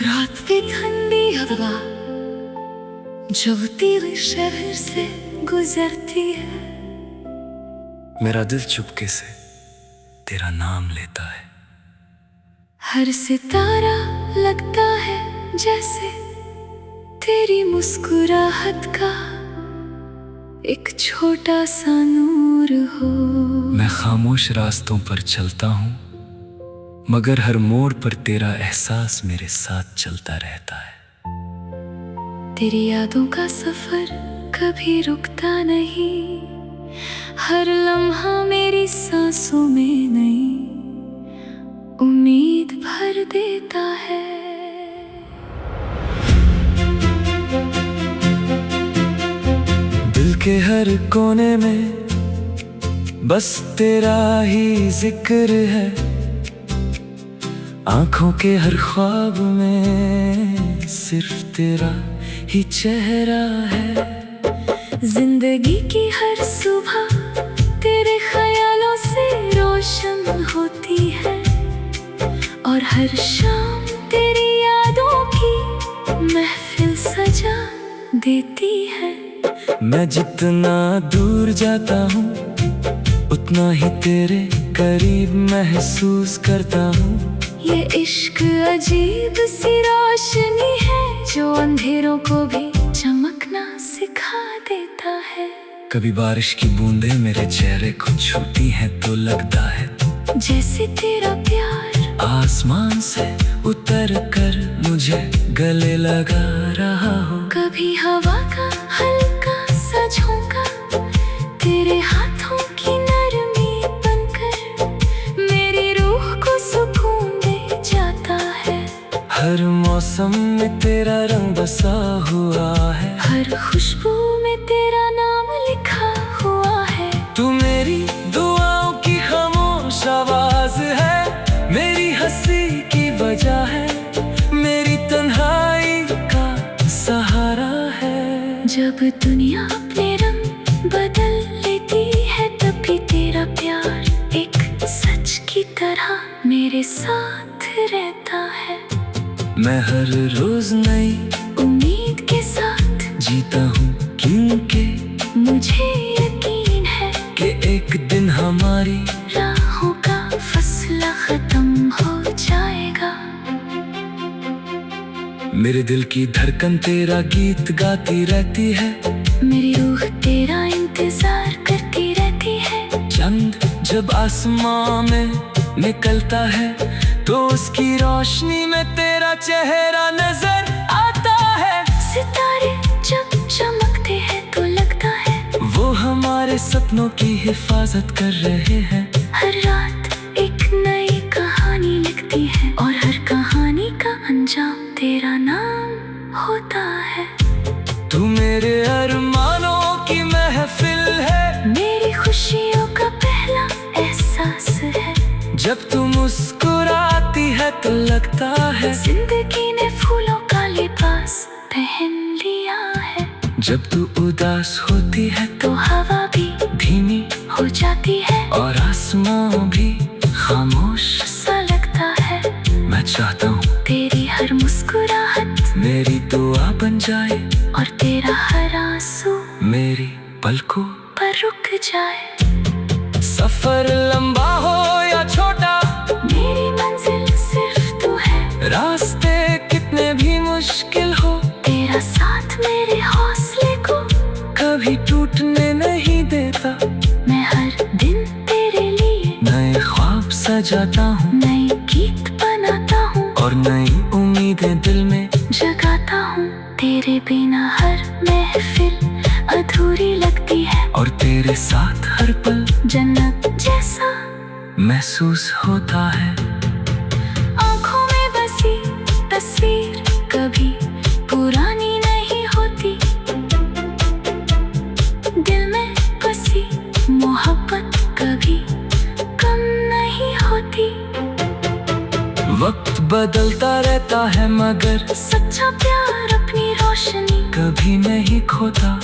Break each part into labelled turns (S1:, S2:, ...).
S1: रात की ठंडी हवा जब तेरे शहर से गुजरती है,
S2: मेरा दिल चुपके से तेरा नाम लेता है।
S1: हर सितारा लगता है जैसे तेरी मुस्कुराहट का एक छोटा सा नूर हो।
S2: मैं खामोश रास्तों पर चलता हूँ, मगर हर मोड़ पर तेरा एहसास मेरे साथ चलता रहता है।
S1: तेरी यादों का सफर कभी रुकता नहीं, हर लम्हा मेरी सांसों में नई उम्मीद भर देता है।
S2: दिल के हर कोने में बस तेरा ही जिक्र है, आंखों के हर ख्वाब में सिर्फ तेरा ही चेहरा है।
S1: जिंदगी की हर सुबह तेरे ख्यालों से रोशन होती है, और हर शाम तेरी यादों की महफिल सजा देती है।
S2: मैं जितना दूर जाता हूँ उतना ही तेरे करीब महसूस करता हूँ।
S1: ये इश्क अजीब सी रोशनी है जो अंधेरों को भी चमकना सिखा देता है।
S2: कभी बारिश की बूंदें मेरे चेहरे को छूती हैं तो लगता है
S1: जैसे तेरा प्यार
S2: आसमान से उतर कर मुझे गले लगा रहा हो।
S1: कभी हवा का हल्का सा झोंका तेरे हाथों की नरमी बनकर मेरी रूह को सुकून दे जाता है।
S2: हर मौसम में तेरा रंग बसा हुआ है,
S1: हर खुशबू में तेरा नाम लिखा हुआ है।
S2: तू मेरी दुआओं की खामोश आवाज है, मेरी हंसी की वजह है, मेरी तन्हाई का सहारा है।
S1: जब दुनिया अपने रंग बदल लेती है तब भी तेरा प्यार एक सच की तरह मेरे साथ रहता है।
S2: मैं हर रोज नई
S1: उम्मीद के साथ
S2: जीता हूँ, क्योंकि
S1: मुझे यकीन है
S2: कि एक दिन हमारी
S1: राहों का फैसला खत्म हो जाएगा।
S2: मेरे दिल की धड़कन तेरा गीत गाती रहती है,
S1: मेरी रूह तेरा इंतजार करती रहती है।
S2: चंद जब आसमां में निकलता है तो उसकी रोशनी में तेरा चेहरा नजर आता है।
S1: सितारे जब चमकते हैं तो लगता है
S2: वो हमारे सपनों की हिफाजत कर रहे हैं।
S1: हर रात एक नई कहानी लिखती है और हर कहानी का अंजाम तेरा नाम होता है।
S2: तू मेरे अरमानों की महफिल है,
S1: मेरी खुशियों का पहला एहसास है।
S2: जब तू मुस्कुराती है तो लगता है
S1: जिंदगी ने फूलों का लिबास पहन लिया है।
S2: जब तू उदास होती है
S1: तो हवा भी
S2: धीमी
S1: हो जाती है
S2: और आसमां भी खामोश
S1: सा लगता है।
S2: मैं चाहता हूँ
S1: तेरी हर मुस्कुराहट
S2: मेरी दुआ बन जाए
S1: और तेरा हर आंसू
S2: मेरी पलकों
S1: पर रुक जाए।
S2: सफर लंबा हो या छोटा
S1: मेरी मंजिल सिर्फ तू है।
S2: रास्ते कितने भी मुश्किल हो
S1: तेरा साथ मेरे हौसले को
S2: कभी टूटने नहीं देता।
S1: मैं हर दिन तेरे लिए
S2: नए ख्वाब सजाता हूँ,
S1: नई गीत बनाता हूँ
S2: और नई उम्मीदें दिल में
S1: जगाता हूँ। तेरे बिना हर महफिल अधूरी लगती है
S2: और तेरे साथ हर पल
S1: जन्नत जैसा
S2: महसूस होता है।
S1: आँखों में बसी तस्वीर कभी पुरानी नहीं होती, दिल में बसी मोहब्बत कभी कम नहीं होती।
S2: वक्त बदलता रहता है मगर
S1: सच्चा प्यार अपनी रोशनी
S2: कभी नहीं खोता।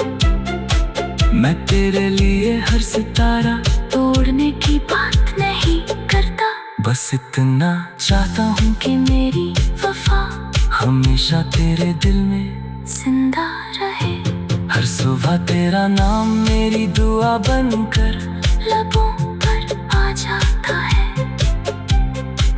S2: मैं तेरे लिए हर सितारा
S1: तोड़ने की बात नहीं करता।
S2: बस इतना चाहता हूँ
S1: कि मेरी वफा
S2: हमेशा तेरे दिल में
S1: जिंदा रहे।
S2: हर सुबह तेरा नाम मेरी दुआ बनकर
S1: लबों पर आ जाता है।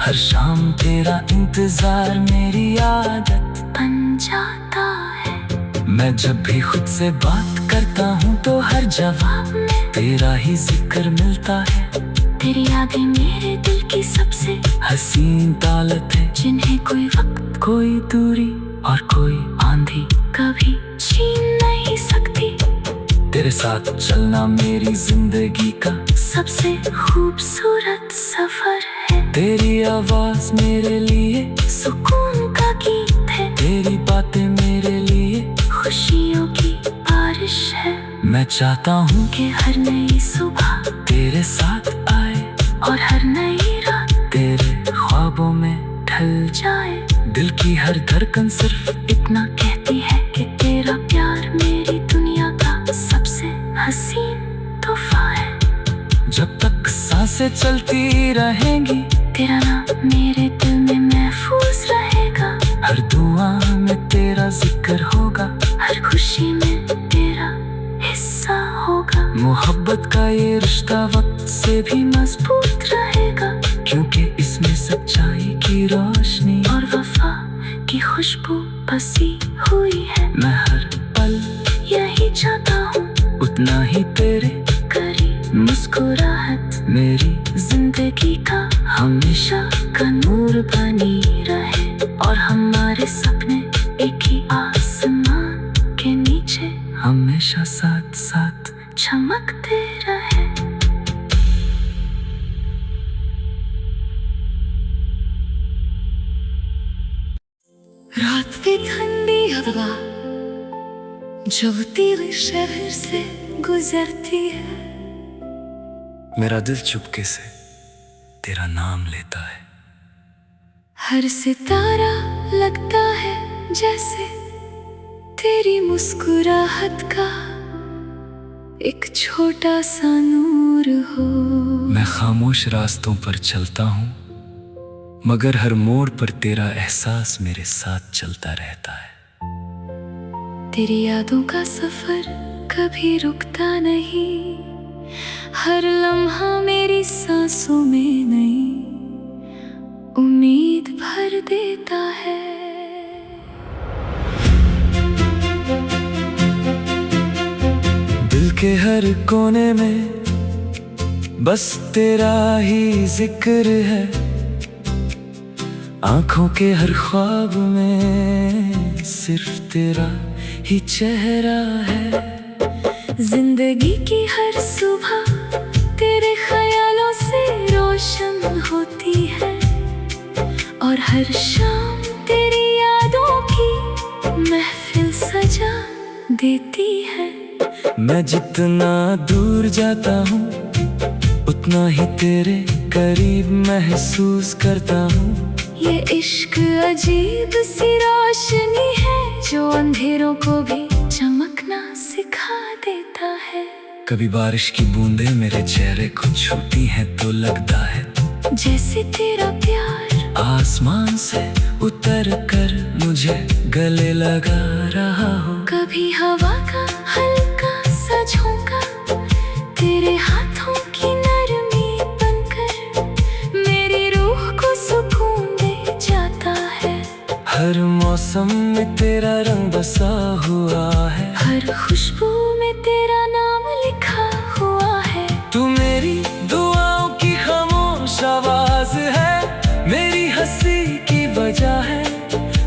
S2: हर शाम तेरा इंतजार मेरी आदत
S1: बन जाता है।
S2: मैं जब भी खुद से बात करता हूँ तो हर जवाब में तेरा ही जिक्र मिलता है।
S1: तेरी यादें मेरे दिल की सबसे
S2: हसीन दौलत है,
S1: जिन्हें कोई वक्त,
S2: कोई दूरी और कोई आंधी
S1: कभी छीन नहीं सकती।
S2: तेरे साथ चलना मेरी जिंदगी का
S1: सबसे खूबसूरत सफर है।
S2: तेरी आवाज मेरे लिए
S1: सुकून का गीत है।
S2: तेरी बातें मेरे लिए
S1: खुशियों की बारिश है।
S2: मैं चाहता हूँ
S1: कि हर नई सुबह
S2: तेरे साथ आए
S1: और हर नई रात
S2: तेरे ख्वाबों में ढल
S1: जाए।
S2: दिल की हर धड़कन सिर्फ
S1: इतना कहती है कि तेरा प्यार मेरी दुनिया का सबसे हसीन तोहफा है।
S2: जब तक सांसें चलती रहेंगी
S1: तेरा नाम मेरे दिल में महफूज रहेगा।
S2: हर दुआ में तेरा जिक्र होगा,
S1: हर खुशी में तेरा हिस्सा होगा।
S2: मोहब्बत का ये रिश्ता वक्त से भी
S1: मजबूत रहेगा,
S2: क्योंकि इसमें सच्चाई की रोशनी
S1: और वफा की खुशबू बसी हुई है।
S2: मैं हर पल
S1: यही चाहता हूँ,
S2: उतना ही तेरे
S1: करीब मुस्कुराहट
S2: मेरी
S1: जिंदगी का हमेशा का नूर बनी रहे। और हमारे सपने एक ही आसमान के नीचे
S2: हमेशा साथ साथ
S1: चमकते रहे। रात की ठंडी हवा जब तेरे शहर से गुजरती है।
S2: मेरा दिल चुपके से तेरा नाम लेता है।
S1: हर सितारा लगता है जैसे तेरी मुस्कुराहट का एक छोटा सा नूर हो।
S2: मैं खामोश रास्तों पर चलता हूँ, मगर हर मोड़ पर तेरा एहसास मेरे साथ चलता रहता है।
S1: तेरी यादों का सफर कभी रुकता नहीं। हर लम्हा मेरी सांसों में नई उम्मीद भर देता है।
S2: दिल के हर कोने में बस तेरा ही जिक्र है। आंखों के हर ख्वाब में सिर्फ तेरा ही चेहरा है।
S1: जिंदगी की हर सुबह तेरे ख्यालों से रोशन होती है। और हर शाम तेरी यादों की महफिल सजा देती है।
S2: मैं जितना दूर जाता हूँ उतना ही तेरे करीब महसूस करता हूँ।
S1: ये इश्क अजीब सी रोशनी है जो अंधेरों को भी चमकना सिखा देता है।
S2: कभी बारिश की बूंदें मेरे चेहरे को छूती हैं तो लगता है
S1: जैसे तेरा प्यार
S2: आसमान से उतर कर मुझे गले लगा रहा हो।
S1: कभी हवा का हल्का सा झोंका तेरे हाथों की नरमी बनकर मेरी रूह को सुकून दे जाता है।
S2: हर मौसम में तेरा रंग बसा हुआ है।
S1: हर खुशबू में तेरा नाम लिखा हुआ है।
S2: तू मेरी दुआओं की खामोश आवाज है, मेरी हंसी की वजह है,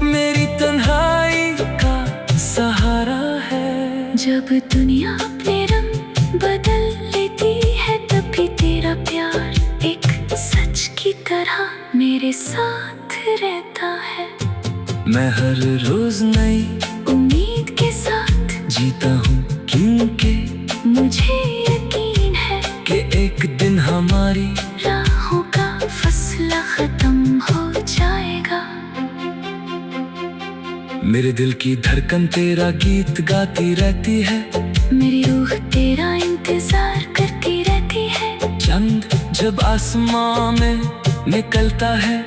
S2: मेरी तन्हाई का सहारा है।
S1: जब दुनिया अपने रंग बदल लेती है तब भी तेरा प्यार एक सच की तरह मेरे साथ रहता है।
S2: मैं हर रोज नई
S1: उम्मीद के साथ
S2: जीता हूँ, क्योंकि
S1: मुझे यकीन है
S2: कि एक दिन हमारी
S1: राहों का फैसला खत्म हो जाएगा।
S2: मेरे दिल की धड़कन तेरा गीत गाती रहती है।
S1: मेरी रूह तेरा इंतजार करती रहती है।
S2: चंद जब आसमां में निकलता है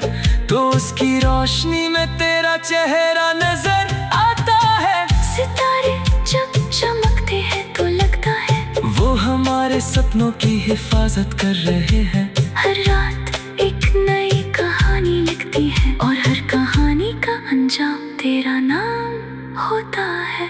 S2: तो उसकी रोशनी में तेरा चेहरा नजर आता है।
S1: सितारे जब चमकते हैं तो लगता है
S2: वो हमारे सपनों की हिफाजत कर रहे हैं।
S1: हर रात एक नई कहानी लिखती है और हर कहानी का अंजाम तेरा नाम होता है।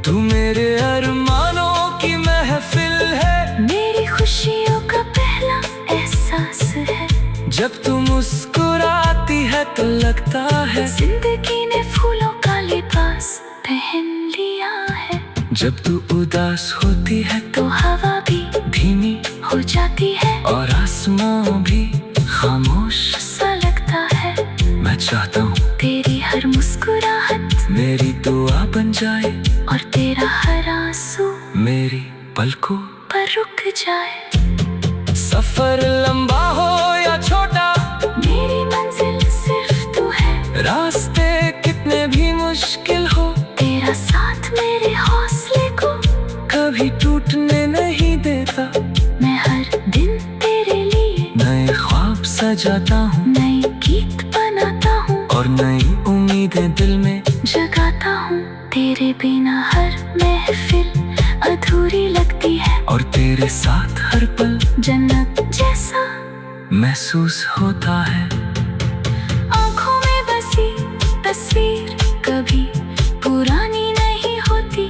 S2: तू मेरे अरमानों की महफिल है,
S1: मेरी खुशियों का पहला एहसास है।
S2: जब तू मुस्कुराती है तो लगता है
S1: जिंदगी ने फूलों का लिबास पहन लिया है।
S2: जब तू उदास होती है
S1: तो हवा भी
S2: धीमी
S1: हो जाती है
S2: और आसमां भी खामोश
S1: सा लगता है।
S2: मैं चाहता हूँ
S1: तेरी हर मुस्कुराहट
S2: मेरी दुआ बन जाए
S1: और तेरा हर आंसू
S2: मेरी पलकों
S1: पर रुक जाए।
S2: सफर लंबा हो या छोटा
S1: मेरी मंजिल सिर्फ तू है।
S2: रास्ते कितने भी मुश्किल हो
S1: तेरा साथ मेरे हौसले को
S2: कभी टूटने नहीं देता।
S1: मैं हर दिन तेरे लिए
S2: नए ख्वाब सजाता हूँ,
S1: नई गीत बनाता हूँ
S2: और नई उम्मीदें दिल में
S1: जगाता हूँ। तेरे बिना हर महफिल अधूरी लगती है
S2: और तेरे साथ हर पल
S1: जन्नत जैसा
S2: महसूस होता है।
S1: आँखों में बसी तस्वीर कभी पुरानी नहीं होती।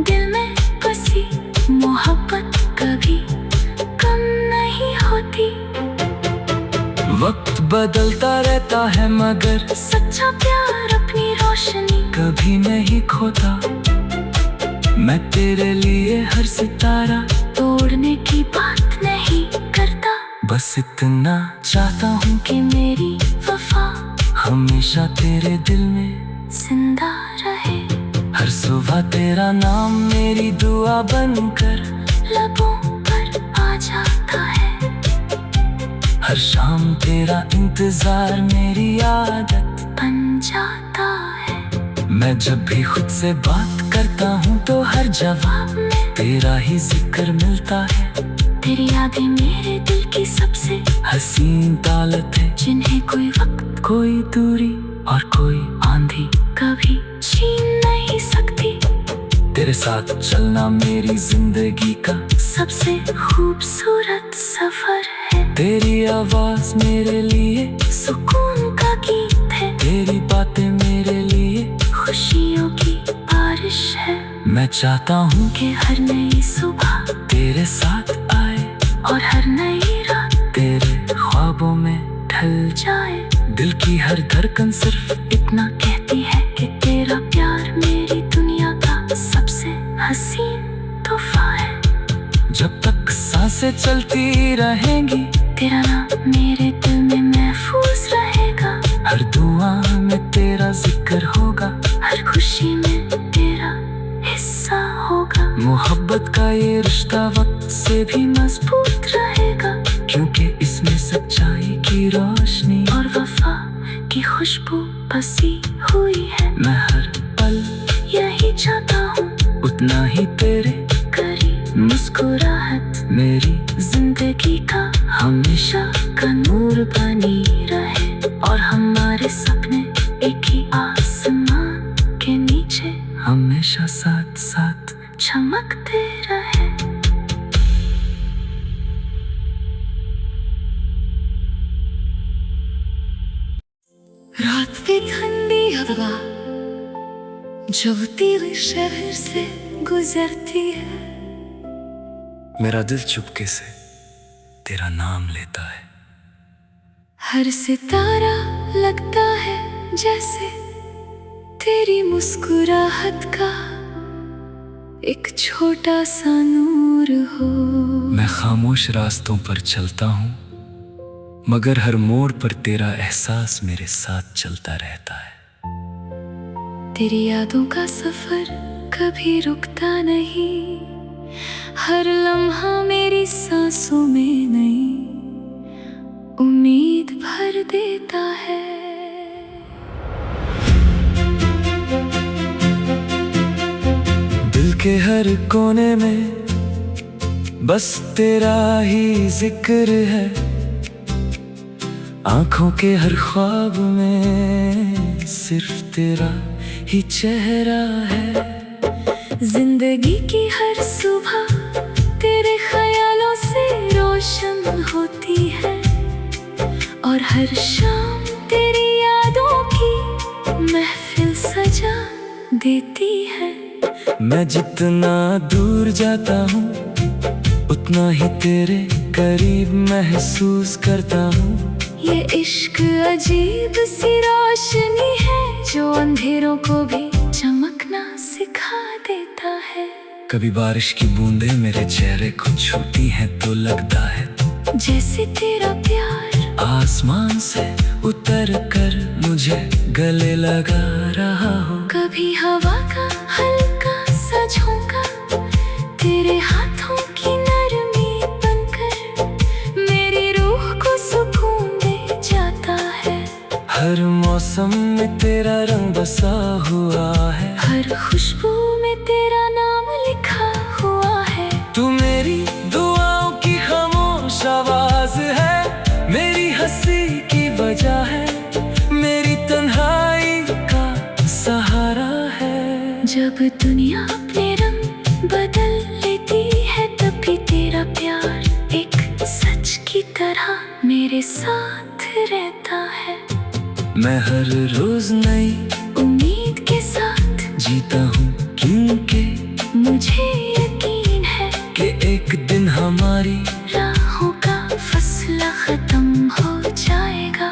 S1: दिल में बसी मोहब्बत कभी कम नहीं होती।
S2: वक्त बदलता रहता है मगर
S1: सच्चा प्यार अपनी रोशनी
S2: कभी नहीं खोता। मैं तेरे लिए हर सितारा
S1: तोड़ने की बात नहीं करता।
S2: बस इतना चाहता हूँ
S1: कि मेरी वफा
S2: हमेशा तेरे दिल में
S1: जिंदा रहे।
S2: हर सुबह तेरा नाम मेरी दुआ बनकर
S1: लबों पर आ जाता है।
S2: हर शाम तेरा इंतजार मेरी आदत
S1: बन जाता है।
S2: मैं जब भी खुद से बात करता हूँ तो हर जवाब में तेरा ही जिक्र मिलता है।
S1: तेरी यादें मेरे दिल की सबसे
S2: हसीन दौलत है
S1: जिन्हें कोई वक्त
S2: कोई दूरी और कोई आंधी
S1: कभी छीन नहीं सकती।
S2: तेरे साथ चलना मेरी जिंदगी का
S1: सबसे खूबसूरत सफर है।
S2: तेरी आवाज मेरे लिए
S1: सुकून का गीत है।
S2: तेरी बातें मेरे लिए
S1: खुशियों की बारिश है।
S2: मैं चाहता हूँ
S1: कि हर नई सुबह
S2: तेरे साथ आए
S1: और हर नई रात
S2: तेरे ख्वाबों में ढल
S1: जाए।
S2: दिल की हर धड़कन सिर्फ
S1: इतना कहती है कि तेरा प्यार मेरी दुनिया का सबसे हसीन तोहफा है।
S2: जब तक सांसें चलती रहेंगी
S1: तेरा नाम मेरे दिल में महफूज रहेगा।
S2: हर दुआ में तेरा जिक्र होगा,
S1: हर खुशी में तेरा हिस्सा होगा।
S2: मोहब्बत का ये रिश्ता वक्त से भी
S1: मजबूत रहेगा
S2: क्योंकि इसमें सच्चाई की रोशनी
S1: और वफा की खुशबू बसी हुई है।
S2: मैं हर पल
S1: यही चाहता हूँ
S2: उतना ही तेरे
S1: करीब मुस्कुराहट
S2: मेरी
S1: जिंदगी का हमेशा का नूर बनी रहे और हमारे सपने एक ही आसमान के नीचे
S2: हमेशा साथ साथ
S1: चमकते रहे। रात की ठंडी हवा जो तेरे शहर से गुजरती है।
S2: मेरा दिल चुपके से तेरा नाम लेता है।
S1: हर सितारा लगता है जैसे तेरी मुस्कुराहट का एक छोटा सा नूर हो।
S2: मैं खामोश रास्तों पर चलता हूँ मगर हर मोड़ पर तेरा एहसास मेरे साथ चलता रहता है।
S1: तेरी यादों का सफर कभी रुकता नहीं। हर लम्हा मेरी सांसों में नई उम्मीद भर देता है।
S2: दिल के हर कोने में बस तेरा ही जिक्र है। आंखों के हर ख्वाब में सिर्फ तेरा ही चेहरा है।
S1: जिंदगी की हर सुबह तेरे ख्यालों से रोशन होती है, और हर शाम तेरी यादों की महफिल सजा देती है।
S2: मैं जितना दूर जाता हूँ उतना ही तेरे करीब महसूस करता हूँ।
S1: ये इश्क अजीब सी रोशनी है जो अंधेरों को भी चमकना सिखा देता है।
S2: कभी बारिश की बूंदें मेरे चेहरे को छूती हैं तो लगता है
S1: जैसे तेरा प्यार
S2: आसमान से उतर कर मुझे गले लगा रहा हो।
S1: कभी हवा का हल्का सा झोंका तेरे हाथों की नरमी बनकर मेरी रूह को सुकून दे जाता है।
S2: हर मौसम में तेरा रंग बसा हुआ है,
S1: हर खुशबू में तेरा नाम लिखा हुआ है।
S2: तू मेरी दुआओं की खामोश आवाज है, मेरी हंसी की वजह है, मेरी तन्हाई का सहारा है।
S1: जब दुनिया अपने रंग बदल लेती है तब भी तेरा प्यार एक सच की तरह मेरे साथ रहता है।
S2: मैं हर रोज नई
S1: उम्मीद के साथ
S2: जीता हूँ क्योंकि
S1: मुझे यकीन है
S2: कि एक दिन हमारी
S1: राहों का फैसला खत्म हो जाएगा।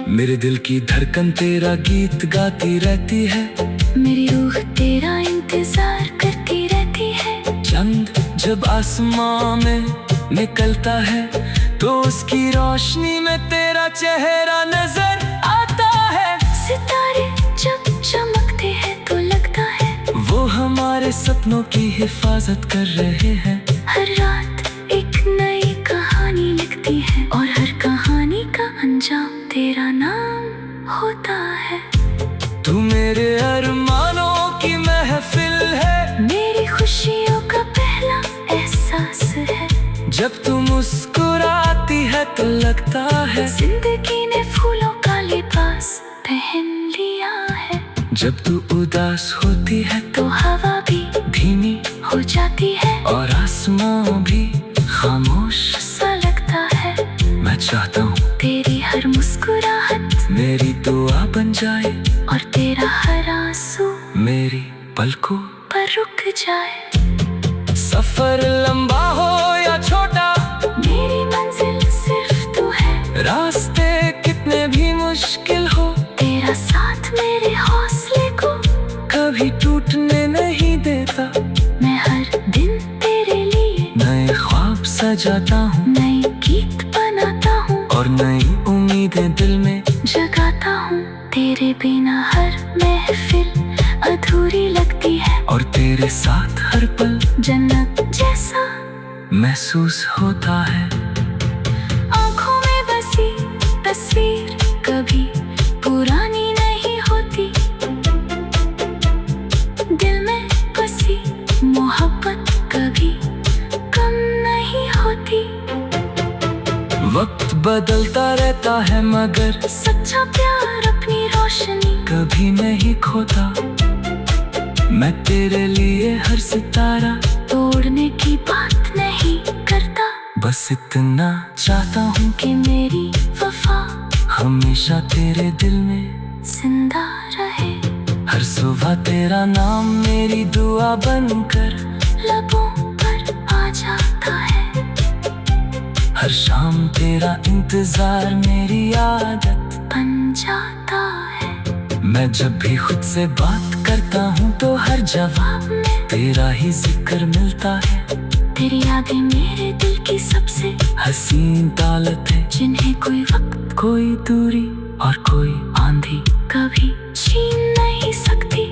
S2: मेरे दिल की धड़कन तेरा गीत गाती रहती है,
S1: मेरी रूह तेरा इंतजार करती रहती है।
S2: चंद जब आसमां में निकलता है तो उसकी रोशनी में तेरा चेहरा नजर आता है।
S1: सितारे जब चमकते हैं तो लगता है
S2: वो हमारे सपनों की हिफाजत कर रहे हैं।
S1: हर रात एक नई कहानी लिखती है और हर कहानी का अंजाम तेरा नाम होता है।
S2: तू मेरे अरमानों की महफिल है,
S1: मेरी खुशियों का पहला एहसास है।
S2: जब तू मुस्कुराती है तो लगता है
S1: जिंदगी ने फूलों का लिबास पहन लिया है।
S2: जब तू उदास होती है
S1: तो हवा भी
S2: धीमी
S1: हो जाती है
S2: और आसमां भी खामोश
S1: सा लगता है।
S2: मैं चाहता हूँ
S1: तेरी हर मुस्कुराहट
S2: मेरी दुआ बन जाए
S1: और तेरा हर आंसू
S2: मेरी पलकों
S1: पर रुक जाए।
S2: सफर लंबा हो या छोटा
S1: मेरी मंजिल सिर्फ तू है।
S2: रास्ते कितने भी मुश्किल हो
S1: तेरा साथ मेरे हौसले को
S2: कभी टूटने नहीं देता।
S1: मैं हर दिन तेरे लिए
S2: नए ख्वाब सजाता हूँ,
S1: नई गीत बनाता हूँ
S2: और नई उम्मीदें दिल में
S1: जगाता हूँ। तेरे बिना हर महफिल अधूरी लगती है
S2: और तेरे साथ हर पल
S1: जन्नत जैसा
S2: महसूस होता है।
S1: आँखों में बसी तस्वीर कभी पुरानी नहीं होती, दिल में बसी मोहब्बत कभी कम नहीं होती।
S2: वक्त बदलता रहता है मगर
S1: सच्चा प्यार अपनी रोशनी
S2: कभी नहीं खोता। मैं तेरे लिए हर सितारा
S1: तोड़ने की बात नहीं करता।
S2: बस इतना चाहता हूँ
S1: कि मेरी वफा
S2: हमेशा तेरे दिल में
S1: जिंदा रहे।
S2: हर सुबह तेरा नाम मेरी दुआ बनकर
S1: लबों पर आ जाता है।
S2: हर शाम तेरा इंतजार मेरी आदत
S1: बन जाता है।
S2: मैं जब भी खुद से बात करता हूँ तो हर जवाब में तेरा ही जिक्र मिलता है।
S1: तेरी यादें मेरे दिल की सबसे
S2: हसीन तालत है
S1: जिन्हें कोई वक्त
S2: कोई दूरी और कोई आंधी
S1: कभी छीन नहीं सकती।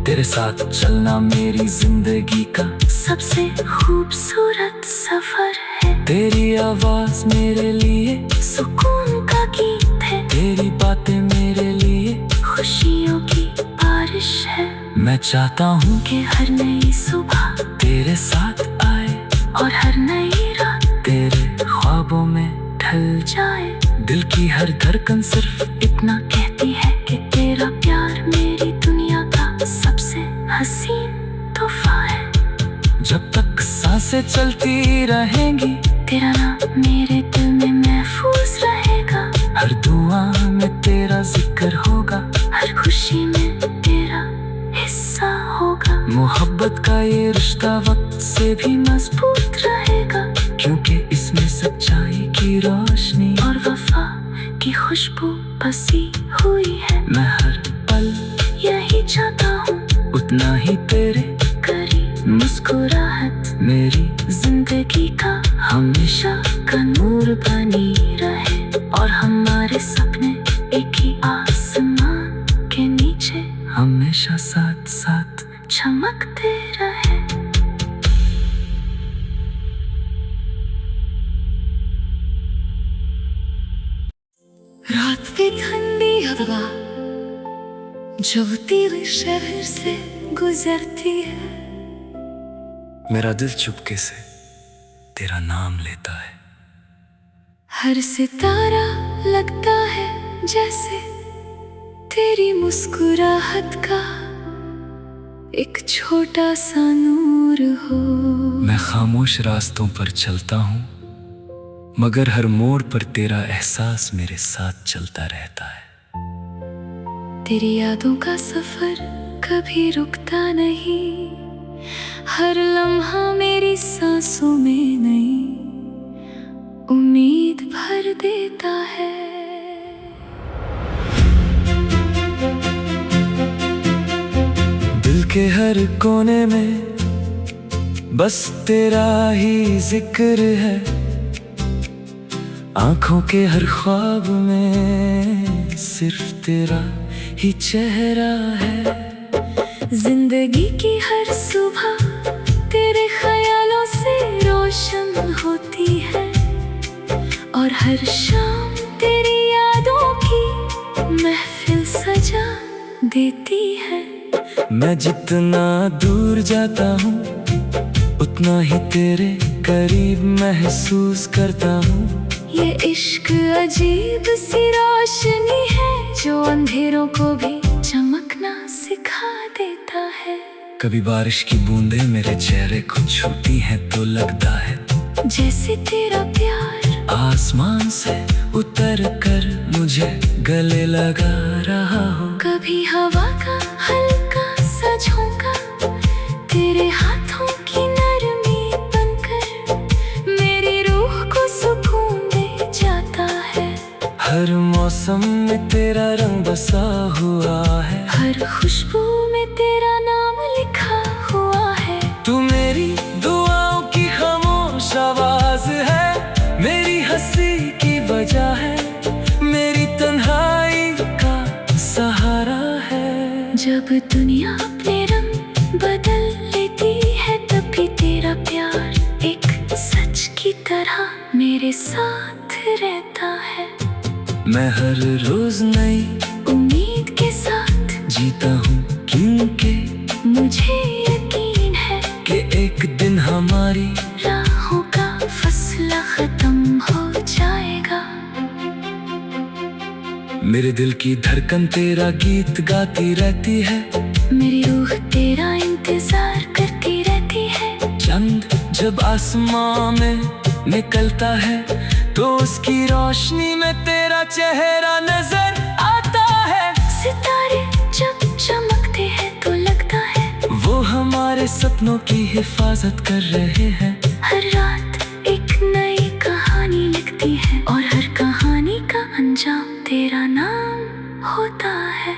S2: तेरे साथ चलना मेरी जिंदगी का
S1: सबसे खूबसूरत सफर है।
S2: तेरी आवाज मेरे लिए
S1: सुकून का गीत है।
S2: तेरी बातें मेरे लिए
S1: खुशियों की बारिश है।
S2: मैं चाहता हूँ
S1: कि हर नई सुबह
S2: तेरे साथ आए
S1: और हर नई रात
S2: तेरे ख्वाबों में
S1: ढल जाए।
S2: दिल की हर धड़कन सिर्फ
S1: इतना कहती है कि तेरा प्यार मेरी दुनिया का सबसे हसीन तोहफा है।
S2: जब तक सांसें चलती रहेंगी
S1: तेरा नाम मेरे दिल में महफूज रहेगा।
S2: हर दुआ में तेरा जिक्र होगा,
S1: हर खुशी में तेरा हिस्सा होगा।
S2: मोहब्बत का ये रिश्ता वक्त से भी
S1: मजबूत रहेगा,
S2: क्योंकि इसमें सच्चाई की रोशनी
S1: और वफा की खुशबू बसी हुई है।
S2: मैं हर पल
S1: यही चाहता हूँ,
S2: उतना ही तेरे
S1: करीब मुस्कुराहट
S2: मेरी
S1: जिंदगी का हमेशा का नूर बनी रहे। और हमारे सपने एक ही आसमान के नीचे
S2: हमेशा साथ साथ
S1: चमकते रहे। रात की ठंडी हवा जो तेरे शहर से गुजरती है।
S2: मेरा दिल चुपके से तेरा नाम लेता है।
S1: हर सितारा लगता है जैसे तेरी मुस्कुराहट का एक छोटा सा नूर हो।
S2: मैं खामोश रास्तों पर चलता हूँ, मगर हर मोड़ पर तेरा एहसास मेरे साथ चलता रहता है।
S1: तेरी यादों का सफर कभी रुकता नहीं, हर लम्हा मेरी सांसों में नई उम्मीद भर देता है।
S2: दिल के हर कोने में बस तेरा ही जिक्र है, आंखों के हर ख्वाब में सिर्फ तेरा ही चेहरा है।
S1: जिंदगी की हर सुबह तेरे ख्यालों से रोशन होती है, और हर शाम तेरी यादों की महफिल सजा देती है।
S2: मैं जितना दूर जाता हूँ उतना ही तेरे करीब महसूस करता हूँ।
S1: ये इश्क अजीब सी रोशनी है जो अंधेरों को भी चमकना सिखा देता है।
S2: कभी बारिश की बूंदें मेरे चेहरे को छूती हैं तो लगता है
S1: जैसे तेरा प्यार
S2: आसमान से उतर कर मुझे गले लगा रहा हो।
S1: कभी हवा का हल्का सा झोंका तेरे हाथों की नरमी बनकर मेरी रूह को सुकून दे जाता है।
S2: हर मौसम में तेरा रंग बसा हुआ है,
S1: हर खुशबू में तेरा नाम लिखा हुआ है।
S2: तू मेरी दुआओं की खामोश आवाज है, मेरी हंसी की वजह है, मेरी तन्हाई का सहारा है।
S1: जब दुनिया अपने रंग बदल लेती है तब भी तेरा प्यार एक सच की तरह मेरे साथ रहता है।
S2: मैं हर रोज नई
S1: उम्मीद के साथ
S2: जीता हूँ, क्योंकि
S1: मुझे यकीन है
S2: कि एक दिन हमारी
S1: राहों का फैसला खत्म हो जाएगा।
S2: मेरे दिल की धड़कन तेरा गीत गाती रहती है,
S1: मेरी रूह तेरा इंतजार करती रहती है।
S2: चंद जब आसमां में निकलता है तो उसकी रोशनी में तेरा चेहरा नजर आता है।
S1: सितारे जब चमकते हैं तो लगता है
S2: वो हमारे सपनों की हिफाजत कर रहे हैं।
S1: हर रात एक नई कहानी लिखती है और हर कहानी का अंजाम तेरा नाम होता है।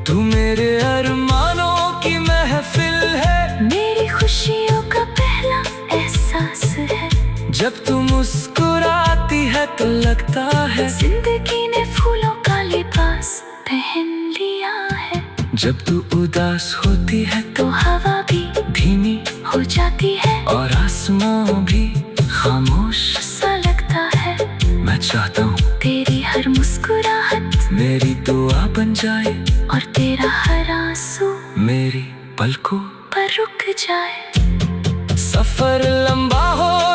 S2: तू मेरे अरमानों की महफिल है,
S1: मेरी खुशियों का पहला एहसास है।
S2: जब तू मुस्कुराती है तो लगता है
S1: जिंदगी ने फूलों का लिबास पहन लिया है।
S2: जब तू उदास होती है
S1: तो हवा भी
S2: धीमी
S1: हो जाती है
S2: और आसमां भी खामोश
S1: सा लगता है।
S2: मैं चाहता हूँ
S1: तेरी हर मुस्कुराहट
S2: मेरी दुआ बन जाए
S1: और तेरा हर आंसू
S2: मेरी पलकों
S1: पर रुक जाए।
S2: सफर लंबा हो